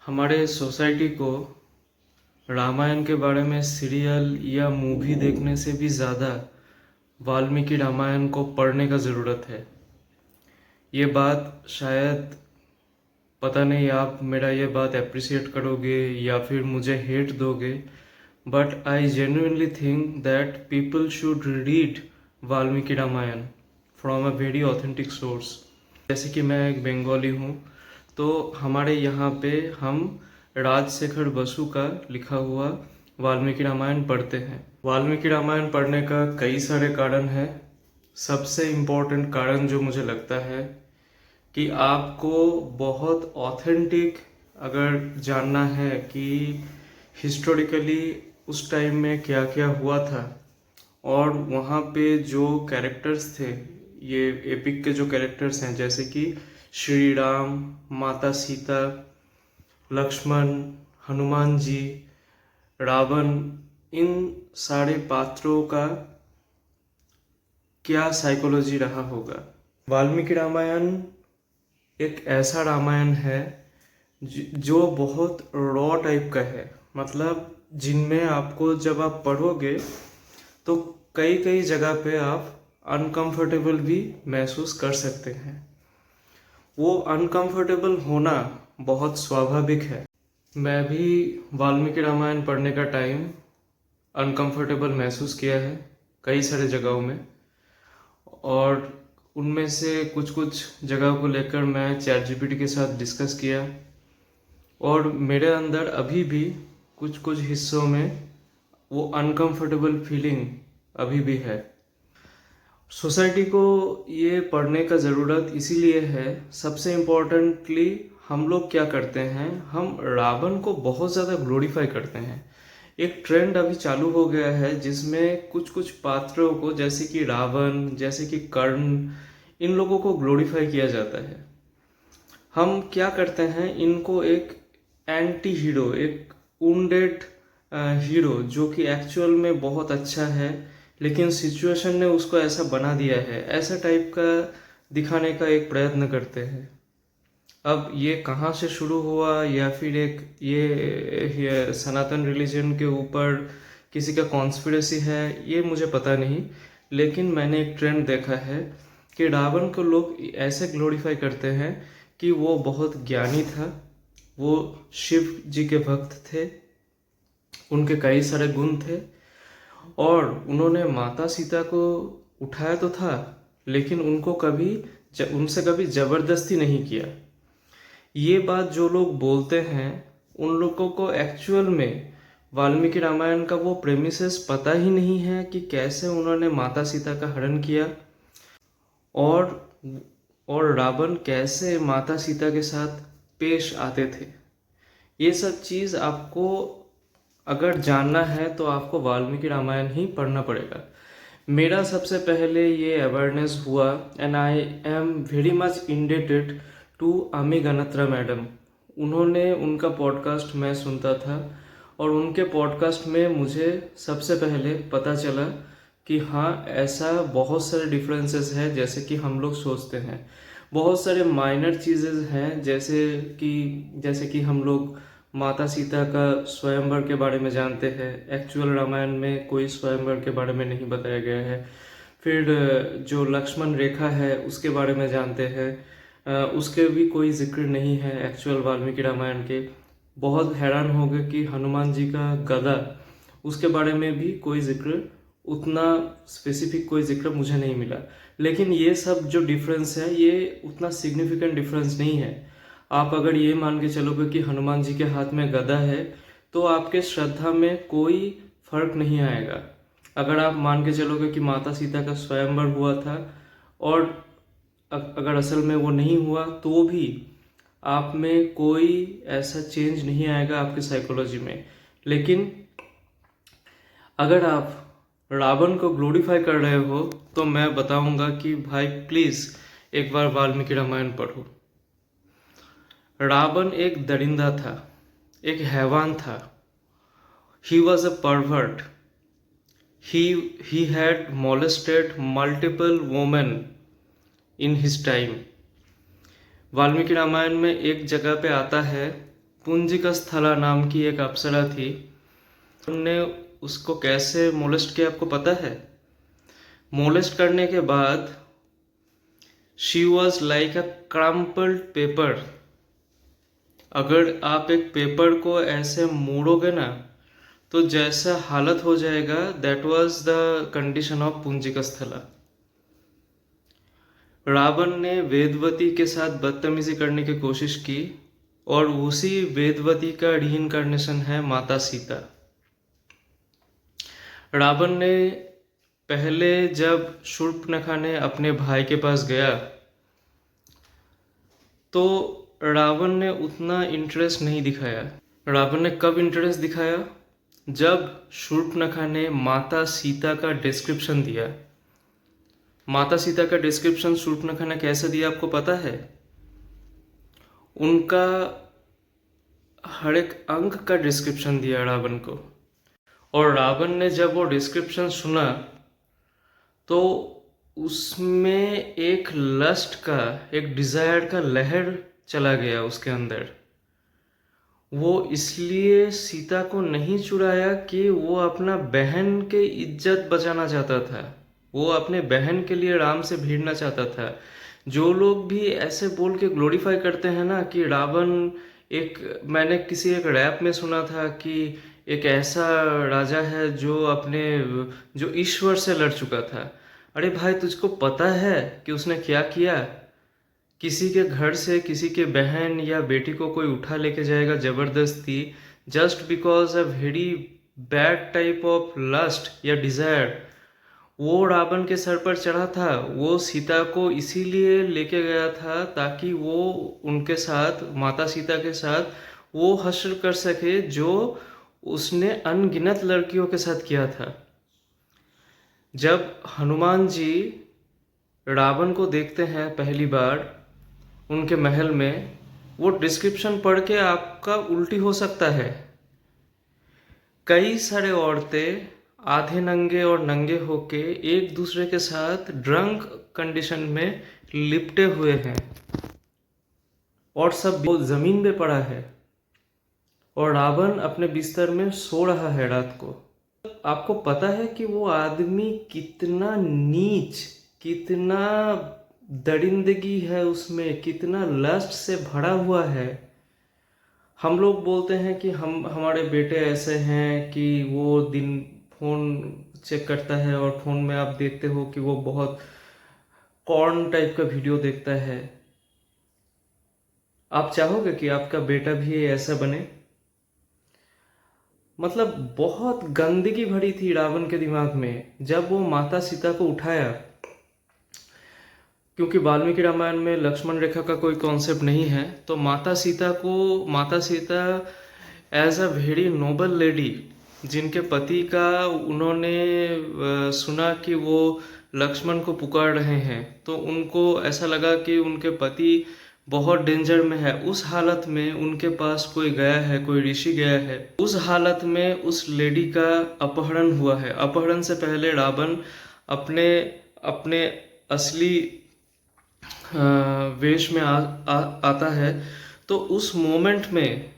हमारे सोसाइटी को रामायण के बारे में सीरियल या मूवी देखने से भी ज़्यादा वाल्मीकि रामायण को पढ़ने का ज़रूरत है। ये बात शायद पता नहीं आप मेरा ये बात अप्रिशिएट करोगे या फिर मुझे हेट दोगे, but I genuinely think that people should read Valmiki Ramayana from a very authentic source. जैसे कि मैं एक बंगाली हूँ, तो हमारे यहाँ पे हम राजशेखर बसु का लिखा हुआ वाल्मीकि रामायण पढ़ते हैं। वाल्मीकि रामायण पढ़ने का कई सारे कारण हैं। सबसे इम्पोर्टेंट कारण जो मुझे लगता है कि आपको बहुत ऑथेंटिक अगर जानना है कि हिस्टोरिकली उस टाइम में क्या क्या हुआ था और वहाँ पे जो कैरेक्टर्स थे, ये एपिक के जो कैरेक्टर्स हैं जैसे कि श्री राम, माता सीता, लक्ष्मण, हनुमान जी, रावण, इन सारे पात्रों का क्या साइकोलॉजी रहा होगा। वाल्मीकि रामायण एक ऐसा रामायण है जो बहुत रॉ टाइप का है। मतलब जिनमें आपको जब आप पढ़ोगे तो कई कई जगह पे आप अनकंफर्टेबल भी महसूस कर सकते हैं। वो अनकंफर्टेबल होना बहुत स्वाभाविक है। मैं भी वाल्मीकि रामायण पढ़ने का टाइम अनकंफर्टेबल महसूस किया है कई सारे जगहों में, और उनमें से कुछ कुछ जगह को लेकर मैं चैट जीपीटी के साथ डिस्कस किया, और मेरे अंदर अभी भी कुछ कुछ हिस्सों में वो अनकंफर्टेबल फीलिंग अभी भी है। सोसाइटी को ये पढ़ने का ज़रूरत इसीलिए है, सबसे इम्पोर्टेंटली हम लोग क्या करते हैं, हम रावण को बहुत ज़्यादा ग्लोरीफाई करते हैं। एक ट्रेंड अभी चालू हो गया है जिसमें कुछ कुछ पात्रों को, जैसे कि रावण, जैसे कि कर्ण, इन लोगों को ग्लोरीफाई किया जाता है। हम क्या करते हैं, इनको एक एंटी हीरो, एक वुंडेड हीरो जो कि एक्चुअल में बहुत अच्छा है लेकिन सिचुएशन ने उसको ऐसा बना दिया है, ऐसा टाइप का दिखाने का एक प्रयत्न करते हैं। अब ये कहाँ से शुरू हुआ, या फिर एक ये सनातन रिलीजन के ऊपर किसी का कॉन्स्पिरेसी है, ये मुझे पता नहीं, लेकिन मैंने एक ट्रेंड देखा है कि रावण को लोग ऐसे ग्लोरीफाई करते हैं कि वो बहुत ज्ञानी था, वो शिव जी के भक्त थे, उनके कई सारे गुण थे, और उन्होंने माता सीता को उठाया तो था लेकिन उनको उनसे कभी जबरदस्ती नहीं किया। ये बात जो लोग बोलते हैं उन लोगों को एक्चुअल में वाल्मीकि रामायण का वो प्रेमिसेस पता ही नहीं है कि कैसे उन्होंने माता सीता का हरण किया, और रावण कैसे माता सीता के साथ पेश आते थे। ये सब चीज़ आपको अगर जानना है तो आपको वाल्मीकि रामायण ही पढ़ना पड़ेगा। मेरा सबसे पहले ये अवेयरनेस हुआ, and I am very much indebted to Ami Ganatra madam. उन्होंने, उनका पॉडकास्ट मैं सुनता था और उनके पॉडकास्ट में मुझे सबसे पहले पता चला कि हाँ, ऐसा बहुत सारे डिफरेंसेस हैं जैसे कि हम लोग सोचते हैं। बहुत सारे माइनर चीज़ें हैं, जैसे कि हम लोग माता सीता का स्वयंवर के बारे में जानते हैं। एक्चुअल रामायण में कोई स्वयंवर के बारे में नहीं बताया गया है। फिर जो लक्ष्मण रेखा है उसके बारे में जानते हैं, उसके भी कोई जिक्र नहीं है एक्चुअल वाल्मीकि रामायण के। बहुत हैरान हो गए कि हनुमान जी का गदा, उसके बारे में भी कोई जिक्र, उतना स्पेसिफिक कोई जिक्र मुझे नहीं मिला। लेकिन ये सब जो डिफरेंस है ये उतना सिग्निफिकेंट डिफरेंस नहीं है। आप अगर ये मान के चलोगे कि हनुमान जी के हाथ में गदा है तो आपके श्रद्धा में कोई फर्क नहीं आएगा। अगर आप मान के चलोगे कि माता सीता का स्वयंवर हुआ था और अगर असल में वो नहीं हुआ तो भी आप में कोई ऐसा चेंज नहीं आएगा आपकी साइकोलॉजी में। लेकिन अगर आप रावण को ग्लोरीफाई कर रहे हो तो मैं बताऊंगा कि भाई प्लीज़ एक बार वाल्मीकि रामायण पढ़ो। रावण एक दरिंदा था, एक हैवान था। He was a pervert. He had molested multiple women in his time। Valmiki Ramayana में एक जगह पे आता है पुंजिका स्थला नाम की एक अप्सरा थी। उनने उसको कैसे मोलेस्ट किया आपको पता है? मोलेस्ट करने के बाद she was like a crumpled paper. अगर आप एक पेपर को ऐसे मोड़ोगे ना तो जैसा हालत हो जाएगा, that was the condition of Punjika Sthala. Ravan ने वेदवती के साथ बदतमीजी करने की कोशिश की और उसी वेदवती का रीइंकार्नेशन है माता सीता। रावण ने पहले जब शूर्पणखा ने अपने भाई के पास गया तो रावण ने उतना इंटरेस्ट नहीं दिखाया। रावण ने कब इंटरेस्ट दिखाया? जब शूर्पणखा ने माता सीता का डिस्क्रिप्शन दिया। माता सीता का डिस्क्रिप्शन शूर्पणखा ने कैसे दिया आपको पता है? उनका हर एक अंग का डिस्क्रिप्शन दिया रावण को, और रावण ने जब वो डिस्क्रिप्शन सुना तो उसमें एक लस्ट का, एक डिजायर का लहर चला गया उसके अंदर। वो इसलिए सीता को नहीं चुराया कि वो अपना बहन के इज्जत बचाना चाहता था, वो अपने बहन के लिए राम से भिड़ना चाहता था। जो लोग भी ऐसे बोल के ग्लोरीफाई करते हैं ना कि रावण मैंने किसी एक रैप में सुना था कि एक ऐसा राजा है जो ईश्वर से लड़ चुका था। अरे भाई, तुझको पता है कि उसने क्या किया? किसी के घर से किसी के बहन या बेटी को कोई उठा लेके जाएगा जबरदस्ती, just because a very bad type of lust या डिजायर। वो रावण के सर पर चढ़ा था। वो सीता को इसीलिए लेके गया था ताकि वो उनके साथ, माता सीता के साथ वो हश्र कर सके जो उसने अनगिनत लड़कियों के साथ किया था। जब हनुमान जी रावण को देखते हैं पहली बार उनके महल में, वो डिस्क्रिप्शन पढ़ के आपका उल्टी हो सकता है। कई सारे औरतें आधे नंगे और नंगे होके एक दूसरे के साथ ड्रंक कंडीशन में लिपटे हुए हैं, और सब जमीन पे पड़ा है, और रावण अपने बिस्तर में सो रहा है रात को। आपको पता है कि वो आदमी कितना नीच, कितना दरिंदगी है उसमें, कितना लस्ट से भरा हुआ है। हम लोग बोलते हैं कि हमारे बेटे ऐसे हैं कि वो दिन फोन चेक करता है और फोन में आप देखते हो कि वो बहुत कॉर्न टाइप का वीडियो देखता है। आप चाहोगे कि आपका बेटा भी ऐसा बने? मतलब बहुत गंदगी भरी थी रावण के दिमाग में जब वो माता सीता को उठाया। क्योंकि वाल्मीकि रामायण में लक्ष्मण रेखा का कोई कॉन्सेप्ट नहीं है, तो माता Sita as a very noble lady, जिनके पति का उन्होंने सुना कि वो लक्ष्मण को पुकार रहे हैं, तो उनको ऐसा लगा कि उनके पति बहुत डेंजर में है। उस हालत में उनके पास कोई गया है, कोई ऋषि गया है। उस हालत में उस लेडी का अपहरण हुआ है। अपहरण से पहले रावण अपने अपने असली वेश में आता है। तो उस मोमेंट में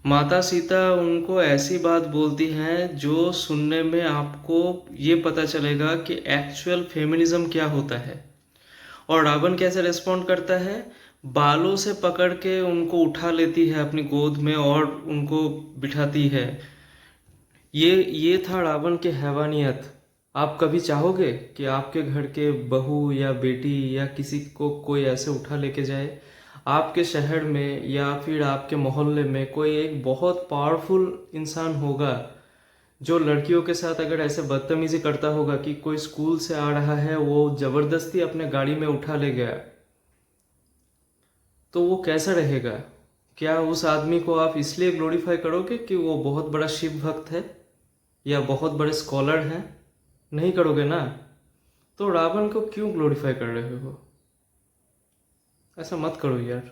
माता सीता उनको ऐसी बात बोलती हैं जो सुनने में आपको ये पता चलेगा कि एक्चुअल फेमिनिज्म क्या होता है। और रावण कैसे रिस्पॉन्ड करता है? बालों से पकड़ के उनको उठा लेती है अपनी गोद में और उनको बिठाती है। ये था रावण की हैवानियत। आप कभी चाहोगे कि आपके घर के बहू या बेटी या किसी को कोई ऐसे उठा लेके जाए? आपके शहर में या फिर आपके मोहल्ले में कोई एक बहुत पावरफुल इंसान होगा जो लड़कियों के साथ अगर ऐसे बदतमीजी करता होगा कि कोई स्कूल से आ रहा है, वो जबरदस्ती अपने गाड़ी में उठा ले गया, तो वो कैसा रहेगा? क्या उस आदमी को आप इसलिए ग्लोरीफाई करोगे कि वो बहुत बड़ा शिव भक्त है या बहुत बड़े स्कॉलर हैं? नहीं करोगे ना। तो रावण को क्यों ग्लोरीफाई कर रहे हो? ऐसा मत करो यार।